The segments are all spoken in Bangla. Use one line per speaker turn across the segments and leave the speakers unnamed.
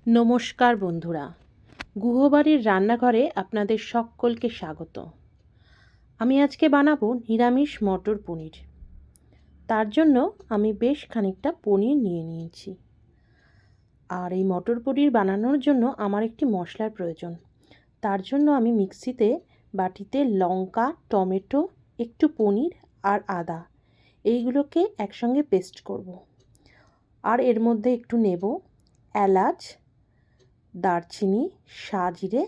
নমস্কার বন্ধুরা, গুহবাড়ির রান্নাঘরে আপনাদের সকলকে স্বাগত। আমি আজকে বানাবো নিরামিষ মটর পনির। তার জন্য আমি বেশ খানিকটা পনির নিয়ে নিয়েছি। আর এই মটর পনির বানানোর জন্য আমার একটি মশলার প্রয়োজন। তার জন্য আমি মিক্সিতে বাটিতে লঙ্কা, টমেটো, একটু পনির আর আদা এইগুলোকে একসঙ্গে পেস্ট করব। আর এর মধ্যে একটু নেব এলাচ, দারচিনি, সাজিরে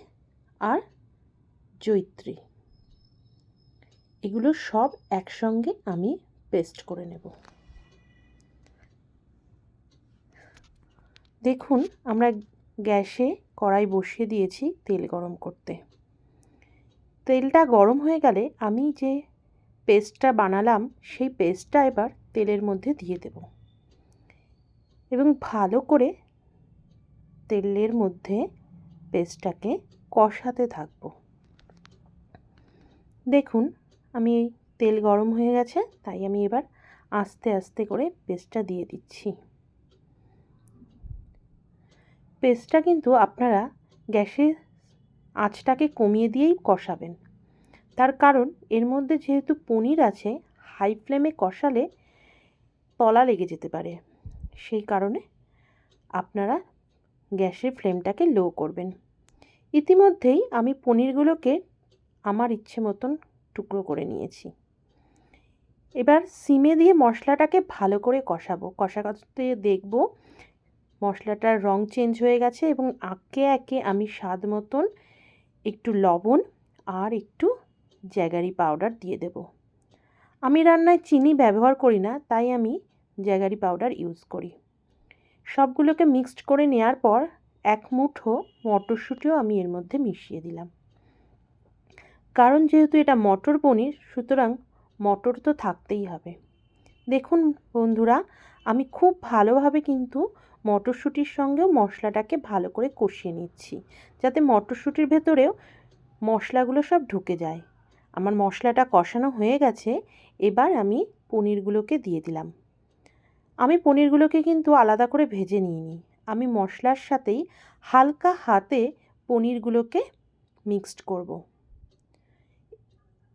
আর জয়িত্রী, এগুলো সব একসঙ্গে আমি পেস্ট করে নেব। দেখুন, আমরা গ্যাসে কড়াই বসিয়ে দিয়েছি তেল গরম করতে। তেলটা গরম হয়ে গেলে আমি যে পেস্টটা বানালাম সেই পেস্টটা এবার তেলের মধ্যে দিয়ে দেব এবং ভালো করে তেলের মধ্যে পেস্টটাকে কষাতে থাকব। দেখুন, আমি তেল গরম হয়ে গেছে, তাই আমি এবার আস্তে আস্তে করে পেস্টটা দিয়ে দিচ্ছি। পেস্টটা কিন্তু আপনারা গ্যাসের আঁচটাকে কমিয়ে দিয়েই কষাবেন। তার কারণ এর মধ্যে যেহেতু পনির আছে, হাই ফ্লেমে কষালে তলা লেগে যেতে পারে। সেই কারণে আপনারা গ্যাসের ফ্লেমটাকে লো করবেন। ইতিমধ্যেই আমি পনিরগুলোকে আমার ইচ্ছে মতন টুকরো করে নিয়েছি। এবার সিমে দিয়ে মশলাটাকে ভালো করে কষাবো। কষাতে দেখব মশলাটার রং চেঞ্জ হয়ে গেছে এবং একে একে আমি স্বাদ মতন একটু লবণ আর একটু জ্যাগারি পাউডার দিয়ে দেব। আমি রান্নায় চিনি ব্যবহার করি না, তাই আমি জ্যাগারি পাউডার ইউজ করি। সবগুলোকে মিক্সড করে নেওয়ার পর এক মুঠো মটরশুঁটিও আমি এর মধ্যে মিশিয়ে দিলাম। কারণ যেহেতু এটা মটর পনির, সুতরাং মটর তো থাকতেই হবে। দেখুন বন্ধুরা, আমি খুব ভালোভাবে কিন্তু মটরশুঁটির সঙ্গেও মশলাটাকে ভালো করে কষিয়ে নিচ্ছি, যাতে মটরশুঁটির ভেতরেও মশলাগুলো সব ঢুকে যায়। আমার মশলাটা কষানো হয়ে গেছে, এবার আমি পনিরগুলোকে দিয়ে দিলাম। আমি পনিরগুলোকে কিন্তু আলাদা করে ভেজে নিইনি, আমি মশলার সাথেই হালকা হাতে পনিরগুলোকে মিক্সড করব।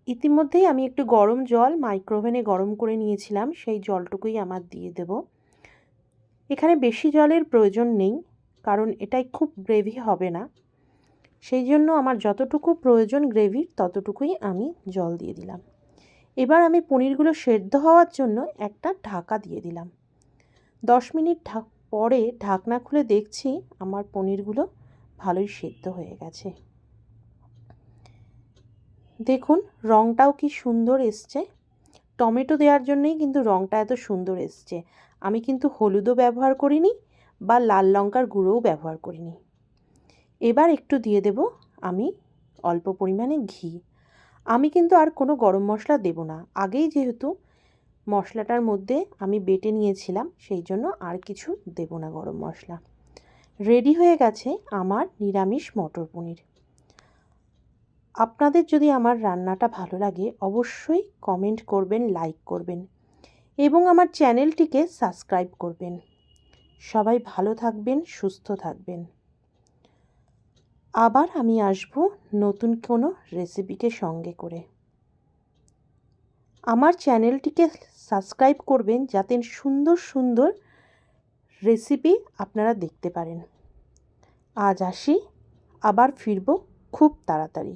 ইতিমধ্যেই আমি একটু গরম জল মাইক্রোওভেনে গরম করে নিয়েছিলাম, সেই জলটুকুই আমার দিয়ে দেব। এখানে বেশি জলের প্রয়োজন নেই, কারণ এটাই খুব গ্রেভি হবে না। সেই জন্য আমার যতটুকু প্রয়োজন গ্রেভির ততটুকুই আমি জল দিয়ে দিলাম। এবার আমি পনিরগুলো সেদ্ধ হওয়ার জন্য একটা ঢাকা দিয়ে দিলাম। 10 মিনিট পরে ঢাকনা খুলে দেখছি আমার পনিরগুলো ভালোই সেদ্ধ হয়ে গেছে। দেখুন, রঙটাও কি সুন্দর এসছে। টমেটো দেওয়ার জন্যই কিন্তু রঙটা এত সুন্দর এসছে। আমি কিন্তু হলুদও ব্যবহার করিনি বা লাল লঙ্কার গুঁড়োও ব্যবহার করিনি। এবার একটু দিয়ে দেব আমি অল্প পরিমাণে ঘি। আমি কিন্তু আর কোনো গরম মশলা দেব না, আগেই যেহেতু মশলাটার মধ্যে আমি বেটে নিয়েছিলাম, সেই জন্য আর কিছু দেব না গরম মশলা। রেডি হয়ে গেছে আমার নিরামিষ মটর পনির। আপনাদের যদি আমার রান্নাটা ভালো লাগে অবশ্যই কমেন্ট করবেন, লাইক করবেন এবং আমার চ্যানেলটিকে সাবস্ক্রাইব করবেন। সবাই ভালো থাকবেন, সুস্থ থাকবেন। আবার আমি আসব নতুন কোনো রেসিপিকে সঙ্গে করে। আমার চ্যানেলটিকে সাবস্ক্রাইব করবেন যাতে সুন্দর সুন্দর রেসিপি আপনারা দেখতে পারেন। আজ আসি, আবার ফিরব খুব তাড়াতাড়ি।